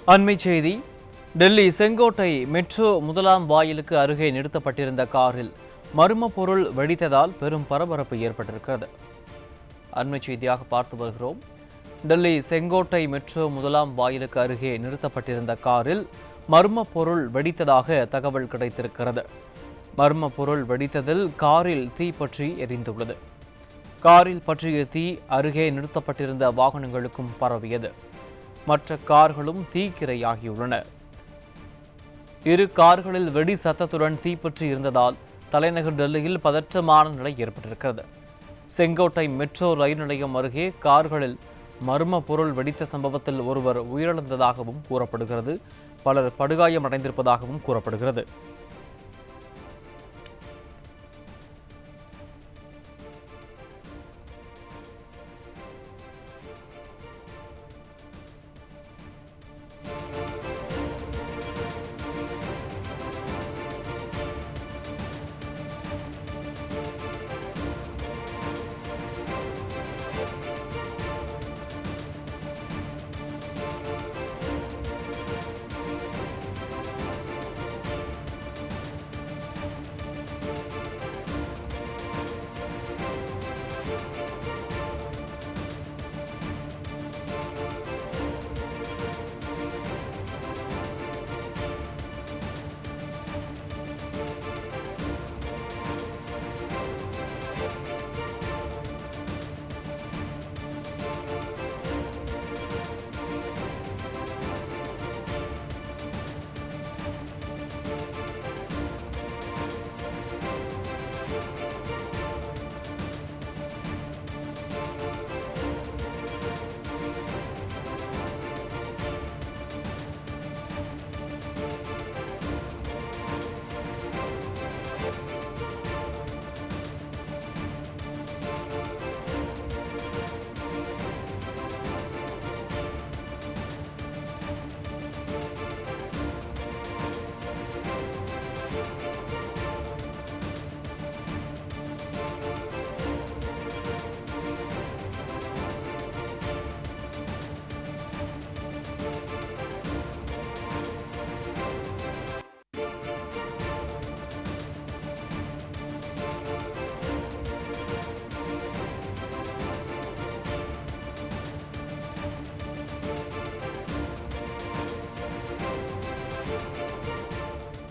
அண்மைச் செய்தி. டெல்லி செங்கோட்டை மெட்ரோ முதலாம் வாயிலுக்கு அருகே நிறுத்தப்பட்டிருந்த காரில் மர்ம பொருள் வெடித்ததால் பெரும் பரபரப்பு ஏற்பட்டிருக்கிறது. அண்மைச் செய்தியாக பார்த்து வருகிறோம். டெல்லி செங்கோட்டை மெட்ரோ முதலாம் வாயிலுக்கு அருகே நிறுத்தப்பட்டிருந்த காரில் மர்ம பொருள் வெடித்ததாக தகவல் கிடைத்திருக்கிறது. மர்ம பொருள் வெடித்ததில் காரில் தீ பற்றி எரிந்துள்ளது. காரில் பற்றிய தீ அருகே நிறுத்தப்பட்டிருந்த வாகனங்களுக்கும் பரவியது. மற்ற கார்களும் தீக்கிரையாகியுள்ளன. இரு கார்களில் வெடி சத்தத்துடன் தீப்பற்றி இருந்ததால் தலைநகர் டெல்லியில் பதற்றமான நிலை ஏற்பட்டிருக்கிறது. செங்கோட்டை மெட்ரோ ரயில் நிலையம் அருகே கார்களில் மர்ம பொருள் வெடித்த சம்பவத்தில் ஒருவர் உயிரிழந்ததாகவும் கூறப்படுகிறது. பலர் படுகாயமடைந்திருப்பதாகவும் கூறப்படுகிறது.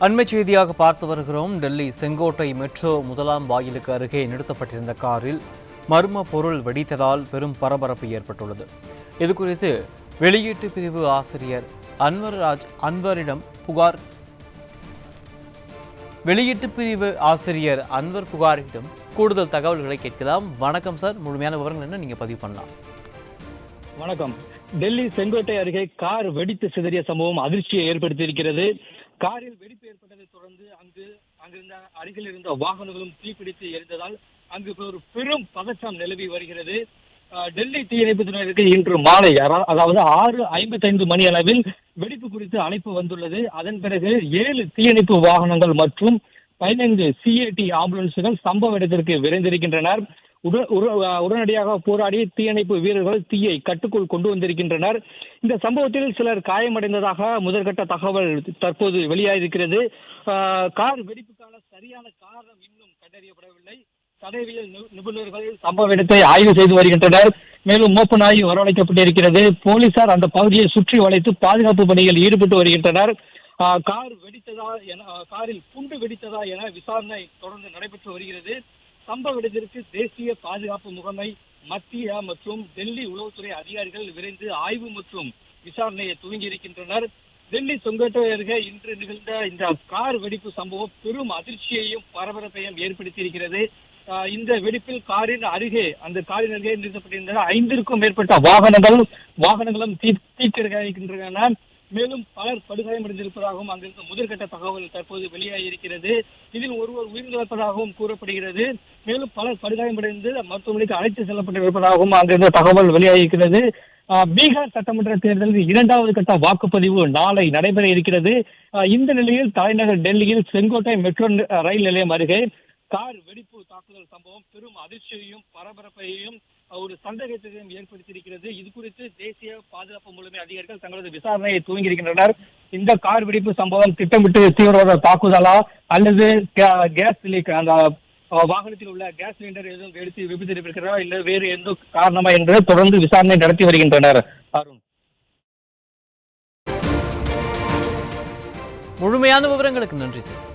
அண்மைச் செய்தியாக பார்த்து வருகிறோம். டெல்லி செங்கோட்டை மெட்ரோ முதலாம் வாயிலுக்கு அருகே நிறுத்தப்பட்டிருந்த காரில் மர்ம பொருள் வெடித்ததால் பெரும் பரபரப்பு ஏற்பட்டுள்ளது. இதுகுறித்து வெளியீட்டு பிரிவு ஆசிரியர் அன்வர் புகாரிடம் கூடுதல் தகவல்களை கேட்கலாம். வணக்கம் சார், முழுமையான விவரங்கள் என்ன நீங்க பதிவு பண்ணலாம்? வணக்கம். டெல்லி செங்கோட்டை அருகே கார் வெடித்து சிதறிய சம்பவம் அதிர்ச்சியை ஏற்படுத்தியிருக்கிறது. காரில் வெடிப்பு ஏற்பட்டதை தொடர்ந்து அங்கிருந்த அருகில் இருந்த வாகனங்களும் தீப்பிடித்து எரிந்ததால் அங்கு ஒரு பெரும் பதற்றம் நிலவி வருகிறது. டெல்லி தீயணைப்புத்துறையினருக்கு இன்று மாலை அதாவது 6:55 மணி அளவில் வெடிப்பு குறித்து அழைப்பு வந்துள்ளது. அதன் பிறகு 7 தீயணைப்பு வாகனங்கள் மற்றும் 15 CAT ஆம்புலன்ஸுகள் சம்பவ இடத்திற்கு விரைந்திருக்கின்றனர். உடனடியாக போராடி தீயணைப்பு வீரர்கள் தீயை கட்டுக்குள் கொண்டு வந்திருக்கின்றனர். இந்த சம்பவத்தில் சிலர் காயமடைந்ததாக முதற்கட்ட தகவல் தற்போது வெளியாகிருக்கிறது. கார் வெடிப்புக்கான சரியான காரணம் இன்னும் கண்டறியப்படவில்லை. தடயவியல் நிபுணர்கள் சம்பவ இடத்தை ஆய்வு செய்து வருகின்றனர். மேலும் மோப்ப நாய் வரவழைக்கப்பட்டிருக்கிறது. போலீசார் அந்த பகுதியை சுற்றி வளைத்து பாதுகாப்பு பணியில் ஈடுபட்டு வருகின்றனர். காரில் குண்டு வெடித்ததா என விசாரணை தொடர்ந்து நடைபெற்று வருகிறது. சம்பவ இடத்திற்கு தேசிய பாதுகாப்பு முகமை, மத்திய மற்றும் டெல்லி உளவுத்துறை அதிகாரிகள் விரைந்து ஆய்வு மற்றும் விசாரணையை துவங்கி இருக்கின்றனர். டெல்லி செங்கோட்டை அருகே இன்று நிகழ்ந்த இந்த கார் வெடிப்பு சம்பவம் பெரும் அதிர்ச்சியையும் பரபரப்பையும் ஏற்படுத்தியிருக்கிறது. இந்த வெடிப்பில் காரின் அருகே நிறுத்தப்பட்டிருந்த 5க்கும் மேற்பட்ட வாகனங்களும் தீக்கிரையாகின்றன. மேலும் பலர் படுகாயமடைந்திருப்பதாகவும் அங்கிருந்து முதற்கட்ட தகவல் தற்போது வெளியாகியிருக்கிறது. இதில் ஒருவர் உயிரிழப்பதாகவும் கூறப்படுகிறது. மேலும் பலர் படுகாயமடைந்து மருத்துவமனைக்கு அழைத்து செல்லப்பட்டிருப்பதாகவும் அங்கிருந்து தகவல் வெளியாகியிருக்கிறது. பீகார் சட்டமன்ற தேர்தலில் 2வது கட்ட வாக்குப்பதிவு நாளை நடைபெற இருக்கிறது. இந்த நிலையில் தலைநகர் டெல்லியில் செங்கோட்டை மெட்ரோ ரயில் நிலையம் அருகே கார் வெடிப்பு தாக்குதல் சம்பவம் பெரும் அதிர்ச்சியையும் பரபரப்பையும் ஒரு சந்தேகத்தையும் ஏற்படுத்தியிருக்கிறது. இது குறித்து தேசிய பாதுகாப்பு முழுமை அதிகாரிகள் தங்களது விசாரணையை துவங்கியிருக்கின்றனர். இந்த கார் வெடிப்பு சம்பவம் திட்டமிட்டு தீவிரவாத தாக்குதலா அல்லது கேஸ் லீக், அந்த வாகனத்தில் உள்ள கேஸ் சிலிண்டர் எதுவும் வெடித்து விபத்து இருக்கிறதா இல்லை வேறு எந்த காரணமா என்று தொடர்ந்து விசாரணை நடத்தி வருகின்றனர். அருண், முழுமையான விவரங்களுக்கு நன்றி சார்.